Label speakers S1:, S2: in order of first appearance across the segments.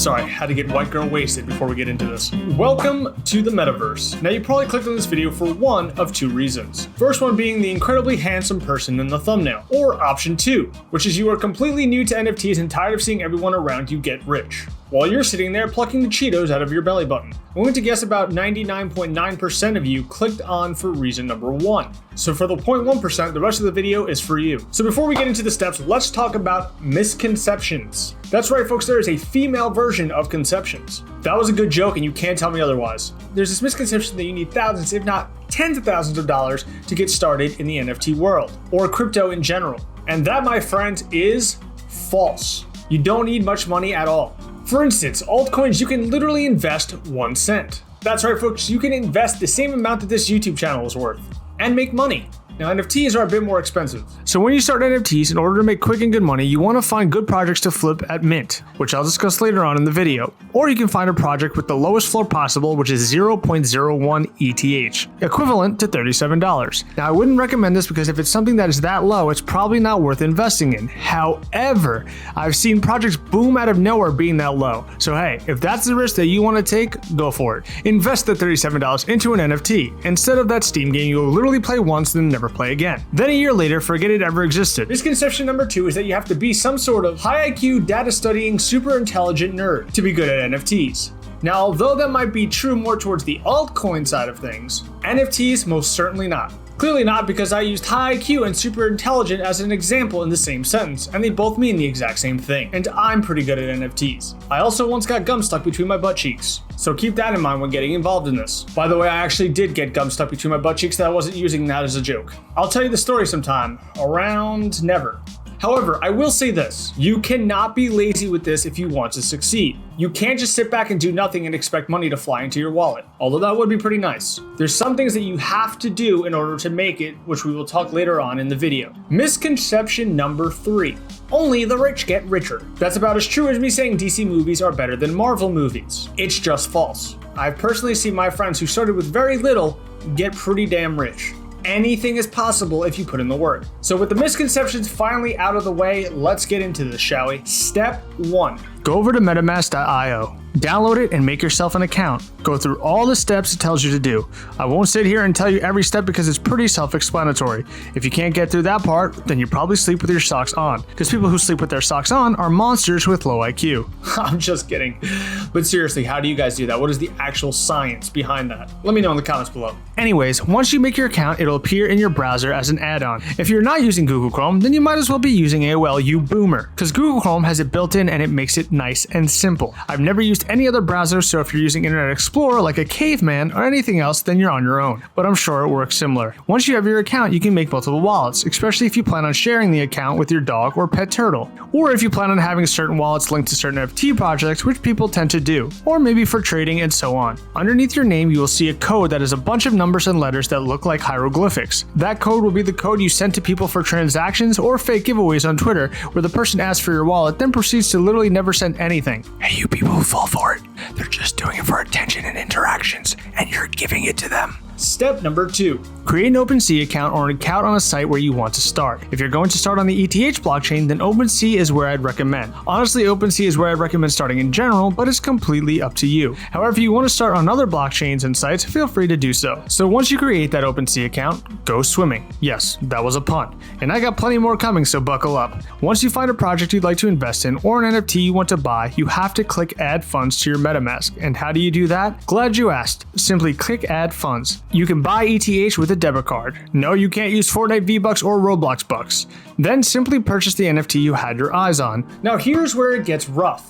S1: Sorry, had to get white girl wasted before we get into this. Welcome to the metaverse. Now you probably clicked on this video for one of two reasons. First one being the incredibly handsome person in the thumbnail, or option two, which is you are completely new to NFTs and tired of seeing everyone around you get rich, while you're sitting there plucking the Cheetos out of your belly button. I'm going to guess about 99.9% of you clicked on for reason number one. So for the 0.1%, the rest of the video is for you. So before we get into the steps, let's talk about misconceptions. That's right, folks, there is a female version of conceptions. That was a good joke and you can't tell me otherwise. There's this misconception that you need thousands, if not tens of thousands of dollars to get started in the NFT world, or crypto in general. And that, my friend, is false. You don't need much money at all. For instance, altcoins, you can literally invest 1 cent. That's right, folks, you can invest the same amount that this YouTube channel is worth and make money. Now, NFTs are a bit more expensive. So when you start NFTs, in order to make quick and good money, you want to find good projects to flip at mint, which I'll discuss later on in the video. Or you can find a project with the lowest floor possible, which is 0.01 ETH, equivalent to $37. Now, I wouldn't recommend this because if it's something that is that low, it's probably not worth investing in. However, I've seen projects boom out of nowhere being that low. So hey, if that's the risk that you want to take, go for it. Invest the $37 into an NFT. Instead of that Steam game, you'll literally play once and never play again. Then a year later, forget it ever existed. Misconception number two is that you have to be some sort of high IQ, data studying, super intelligent nerd to be good at NFTs. Now, although that might be true more towards the altcoin side of things, NFTs most certainly not. Clearly not, because I used high IQ and super intelligent as an example in the same sentence, and they both mean the exact same thing, and I'm pretty good at NFTs. I also once got gum stuck between my butt cheeks, so keep that in mind when getting involved in this. By the way, I actually did get gum stuck between my butt cheeks, that I wasn't using that as a joke. I'll tell you the story sometime, around never. However, I will say this, you cannot be lazy with this if you want to succeed. You can't just sit back and do nothing and expect money to fly into your wallet, although that would be pretty nice. There's some things that you have to do in order to make it, which we will talk later on in the video. Misconception number three, only the rich get richer. That's about as true as me saying DC movies are better than Marvel movies. It's just false. I've personally seen my friends who started with very little get pretty damn rich. Anything is possible if you put in the work. So with the misconceptions finally out of the way, let's get into this, shall we? Step one, go over to metamask.io. Download it and make yourself an account. Go through all the steps it tells you to do. I won't sit here and tell you every step because it's pretty self-explanatory. If you can't get through that part, then you probably sleep with your socks on, because people who sleep with their socks on are monsters with low IQ. I'm just kidding. But seriously, how do you guys do that? What is the actual science behind that? Let me know in the comments below. Anyways, once you make your account, it'll appear in your browser as an add-on. If you're not using Google Chrome, then you might as well be using AOL, you boomer, because Google Chrome has it built in and it makes it nice and simple. I've never used any other browser, so if you're using Internet Explorer like a caveman or anything else, then you're on your own, but I'm sure it works similar. Once you have your account, you can make multiple wallets, especially if you plan on sharing the account with your dog or pet turtle, or if you plan on having certain wallets linked to certain NFT projects, which people tend to do, or maybe for trading and so on. Underneath your name, you will see a code that is a bunch of numbers and letters that look like hieroglyphics. That code will be the code you send to people for transactions or fake giveaways on Twitter, where the person asks for your wallet, then proceeds to literally never send anything. Hey, you people who fall for it. They're just doing it for attention and interactions, and you're giving it to them. Step number two, create an OpenSea account or an account on a site where you want to start. If you're going to start on the ETH blockchain, then OpenSea is where I'd recommend. Honestly, OpenSea is where I'd recommend starting in general, but it's completely up to you. However, if you want to start on other blockchains and sites, feel free to do so. So once you create that OpenSea account, go swimming. Yes, that was a pun. And I got plenty more coming, so buckle up. Once you find a project you'd like to invest in or an NFT you want to buy, you have to click add funds to your MetaMask. And how do you do that? Glad you asked. Simply click add funds. You can buy ETH with a debit card. No, you can't use Fortnite V-Bucks or Roblox Bucks. Then simply purchase the NFT you had your eyes on. Now here's where it gets rough.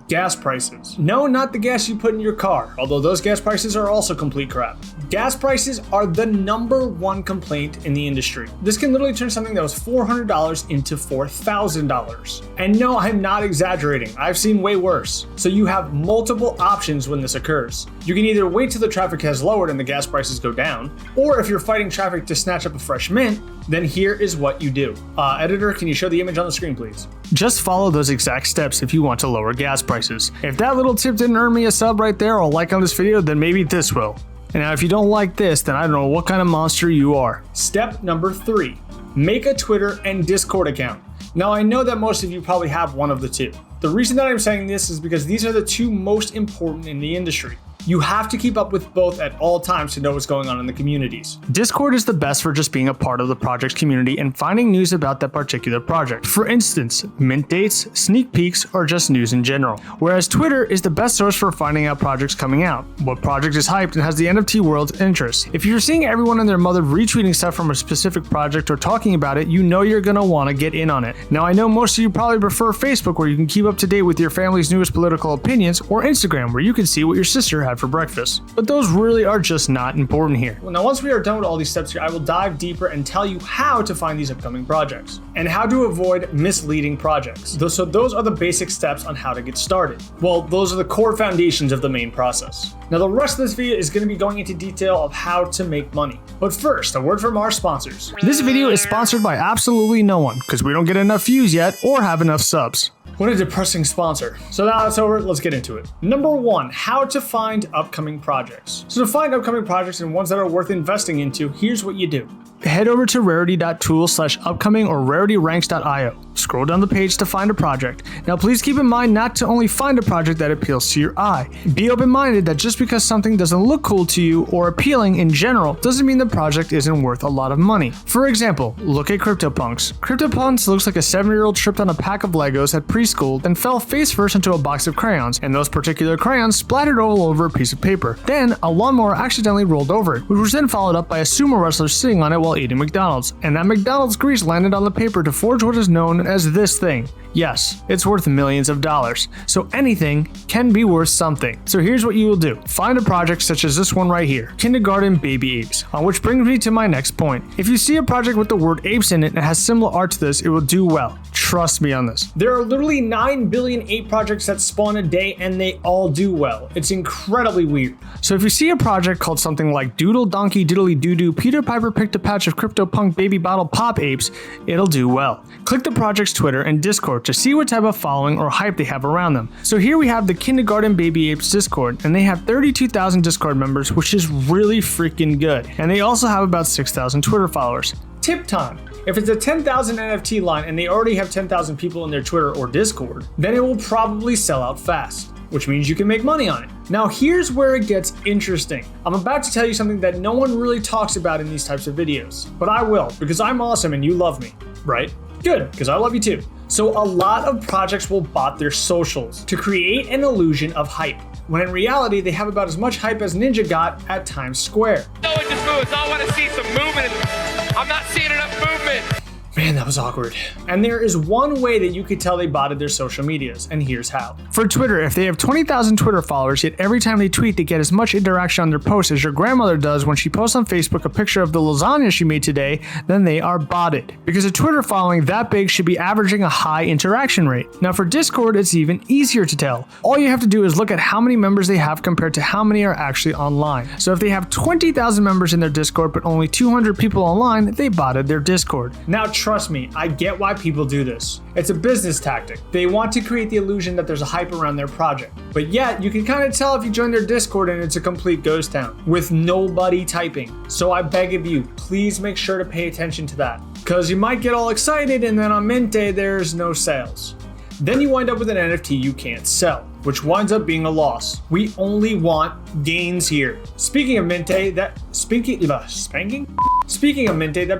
S1: Gas prices. No, not the gas you put in your car, although those gas prices are also complete crap. Gas prices are the number one complaint in the industry. This can literally turn something that was $400 into $4,000. And no, I'm not exaggerating. I've seen way worse. So you have multiple options when this occurs. You can either wait till the traffic has lowered and the gas prices go down, or if you're fighting traffic to snatch up a fresh mint, then here is what you do. Editor, can you show the image on the screen, please? Just follow those exact steps if you want to lower gas prices. If that little tip didn't earn me a sub right there or a like on this video, then maybe this will. And now if you don't like this, then I don't know what kind of monster you are. Step number 3, make a Twitter and Discord account. Now, I know that most of you probably have one of the two. The reason that I'm saying this is because these are the two most important in the industry. You have to keep up with both at all times to know what's going on in the communities. Discord is the best for just being a part of the project's community and finding news about that particular project. For instance, mint dates, sneak peeks, or just news in general. Whereas Twitter is the best source for finding out projects coming out, what project is hyped and has the NFT world's interest. If you're seeing everyone and their mother retweeting stuff from a specific project or talking about it, you know you're gonna wanna get in on it. Now, I know most of you probably prefer Facebook, where you can keep up to date with your family's newest political opinions, or Instagram, where you can see what your sister had for breakfast. But those really are just not important here. Well, now once we are done with all these steps here, I will dive deeper and tell you how to find these upcoming projects and how to avoid misleading projects. So those are the basic steps on how to get started. Well, those are the core foundations of the main process. Now, the rest of this video is going to be going into detail of how to make money. But first, a word from our sponsors. This video is sponsored by absolutely no one, because we don't get enough views yet or have enough subs. What a depressing sponsor. So now that's over, let's get into it. Number 1, how to find upcoming projects. So to find upcoming projects and ones that are worth investing into, here's what you do. Head over to rarity.tools/upcoming or rarityranks.io. Scroll down the page to find a project. Now, please keep in mind not to only find a project that appeals to your eye. Be open-minded that just because something doesn't look cool to you or appealing in general doesn't mean the project isn't worth a lot of money. For example, look at CryptoPunks. CryptoPunks looks like a 7-year-old tripped on a pack of Legos at preschool, then fell face first into a box of crayons, and those particular crayons splattered all over a piece of paper. Then, a lawnmower accidentally rolled over it, which was then followed up by a sumo wrestler sitting on it while eating McDonald's, and that McDonald's grease landed on the paper to forge what is known as this thing. Yes, it's worth millions of dollars, so anything can be worth something. So here's what you will do. Find a project such as this one right here, Kindergarten Baby Apes, which brings me to my next point. If you see a project with the word apes in it and has similar art to this, it will do well. Trust me on this. There are literally 9 billion ape projects that spawn a day and they all do well. It's incredibly weird. So if you see a project called something like Doodle Donkey Diddly Doo-Doo Peter Piper picked a patch of CryptoPunk Baby Bottle Pop Apes, it'll do well. Click the project's Twitter and Discord to see what type of following or hype they have around them. So here we have the Kindergarten Baby Apes Discord, and they have 32,000 Discord members, which is really freaking good. And they also have about 6,000 Twitter followers. Tip time. If it's a 10,000 NFT line and they already have 10,000 people in their Twitter or Discord, then it will probably sell out fast, which means you can make money on it. Now here's where it gets interesting. I'm about to tell you something that no one really talks about in these types of videos, but I will, because I'm awesome and you love me, right? Good, because I love you too. So a lot of projects will bot their socials to create an illusion of hype, when in reality they have about as much hype as Ninja got at Times Square.
S2: No, it just moves. I want to see some movement. I'm not seeing enough movement.
S1: Man, that was awkward. And there is one way that you could tell they botted their social medias, and here's how. For Twitter, if they have 20,000 Twitter followers, yet every time they tweet, they get as much interaction on their posts as your grandmother does when she posts on Facebook a picture of the lasagna she made today, then they are botted. Because a Twitter following that big should be averaging a high interaction rate. Now for Discord, it's even easier to tell. All you have to do is look at how many members they have compared to how many are actually online. So if they have 20,000 members in their Discord, but only 200 people online, they botted their Discord. Now trust me, I get why people do this. It's a business tactic. They want to create the illusion that there's a hype around their project. But yet, you can kind of tell if you join their Discord and it's a complete ghost town with nobody typing. So I beg of you, please make sure to pay attention to that. Because you might get all excited and then on mint day, there's no sales. Then you wind up with an NFT you can't sell, which winds up being a loss. We only want gains here. Speaking of mint day, that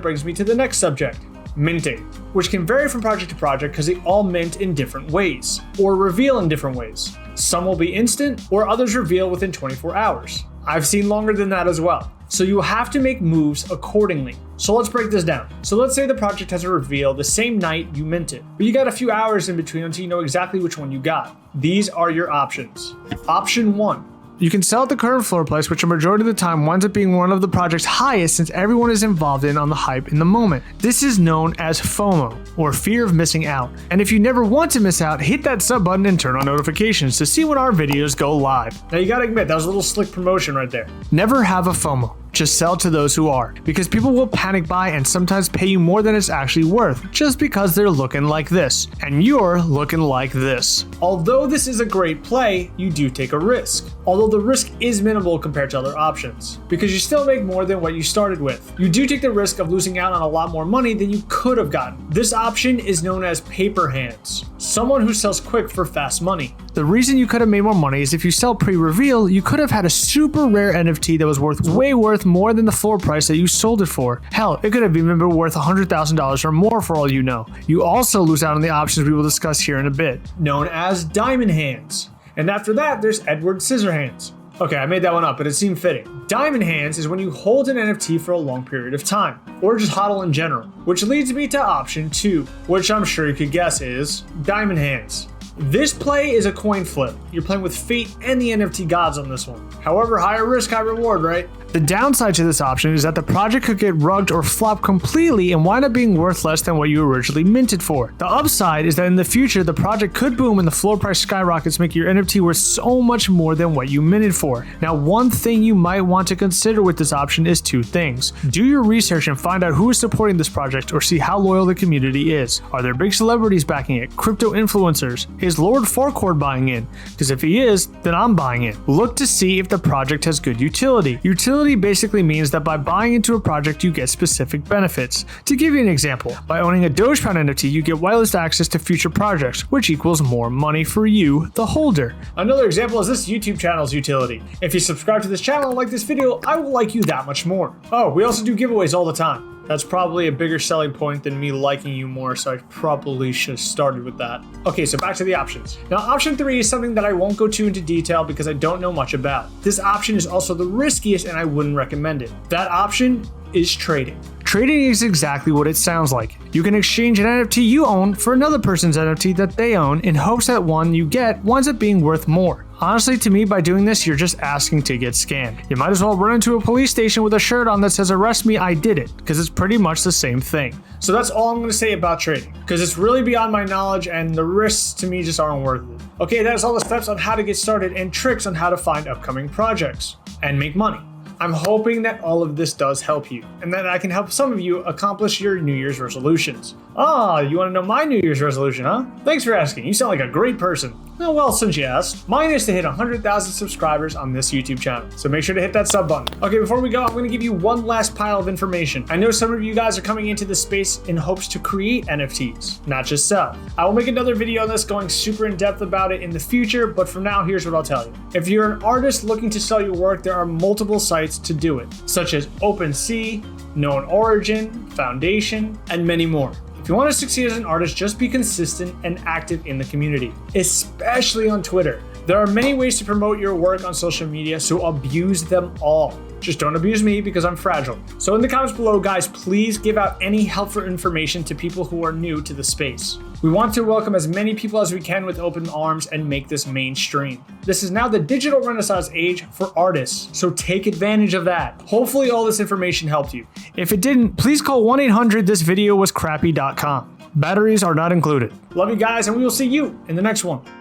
S1: brings me to the next subject. Minting, which can vary from project to project because they all mint in different ways, or reveal in different ways. Some will be instant, or others reveal within 24 hours. I've seen longer than that as well. So you have to make moves accordingly. So let's break this down. So let's say the project has a reveal the same night you mint it, but you got a few hours in between until you know exactly which one you got. These are your options. Option 1. You can sell at the current floor price, which a majority of the time winds up being one of the project's highest since everyone is involved on the hype in the moment. This is known as FOMO, or fear of missing out. And if you never want to miss out, hit that sub button and turn on notifications to see when our videos go live. Now you gotta admit, that was a little slick promotion right there. Never have a FOMO. just sell to those who are, because people will panic buy and sometimes pay you more than it's actually worth just because they're looking like this and you're looking like this. Although this is a great play, you do take a risk. Although the risk is minimal compared to other options, because you still make more than what you started with. You do take the risk of losing out on a lot more money than you could have gotten. This option is known as paper hands, someone who sells quick for fast money. The reason you could have made more money is if you sell pre-reveal, you could have had a super rare NFT that was way worth more than the floor price that you sold it for. Hell, it could have even been worth $100,000 or more for all you know. You also lose out on the options we will discuss here in a bit, known as diamond hands. And after that, there's Edward Scissorhands. Okay, I made that one up, but it seemed fitting. Diamond hands is when you hold an NFT for a long period of time, or just hodl in general, which leads me to option 2, which I'm sure you could guess is diamond hands. This play is a coin flip. You're playing with fate and the NFT gods on this one. However, higher risk, high reward, right? The downside to this option is that the project could get rugged or flop completely and wind up being worth less than what you originally minted for. The upside is that in the future, the project could boom and the floor price skyrockets, making your NFT worth so much more than what you minted for. Now, one thing you might want to consider with this option is 2 things. Do your research and find out who is supporting this project or see how loyal the community is. Are there big celebrities backing it? Crypto influencers? Is Lord Farquaad buying in? Because if he is, then I'm buying in. Look to see if the project has good utility. Utility basically means that by buying into a project, you get specific benefits. To give you an example, by owning a Dogecoin NFT, you get whitelist access to future projects, which equals more money for you, the holder. Another example is this YouTube channel's utility. If you subscribe to this channel and like this video, I will like you that much more. Oh, we also do giveaways all the time. That's probably a bigger selling point than me liking you more, so I probably should have started with that. Okay, so back to the options. Now, option 3 is something that I won't go too into detail because I don't know much about. This option is also the riskiest and I wouldn't recommend it. That option is trading. Trading is exactly what it sounds like. You can exchange an NFT you own for another person's NFT that they own in hopes that one you get winds up being worth more. Honestly, to me, by doing this, you're just asking to get scammed. You might as well run into a police station with a shirt on that says "Arrest me, I did it," because it's pretty much the same thing. So that's all I'm going to say about trading, because it's really beyond my knowledge and the risks to me just aren't worth it. Okay, that's all the steps on how to get started and tricks on how to find upcoming projects and make money. I'm hoping that all of this does help you, and that I can help some of you accomplish your New Year's resolutions. Ah, you want to know my New Year's resolution, huh? Thanks for asking. You sound like a great person. Oh, well, since you asked, mine is to hit 100,000 subscribers on this YouTube channel, so make sure to hit that sub button. Okay, before we go, I'm going to give you one last pile of information. I know some of you guys are coming into this space in hopes to create NFTs, not just sell. I will make another video on this going super in depth about it in the future, but for now, here's what I'll tell you. If you're an artist looking to sell your work, there are multiple sites to do it, such as OpenSea, Known Origin, Foundation, and many more. If you want to succeed as an artist, just be consistent and active in the community, especially on Twitter. There are many ways to promote your work on social media, so abuse them all. Just don't abuse me because I'm fragile. So in the comments below, guys, please give out any helpful information to people who are new to the space. We want to welcome as many people as we can with open arms and make this mainstream. This is now the digital renaissance age for artists, so take advantage of that. Hopefully all this information helped you. If it didn't, please call 1-800-THIS-VIDEO-WAS-CRAPPY.com. Batteries are not included. Love you guys, and we will see you in the next one.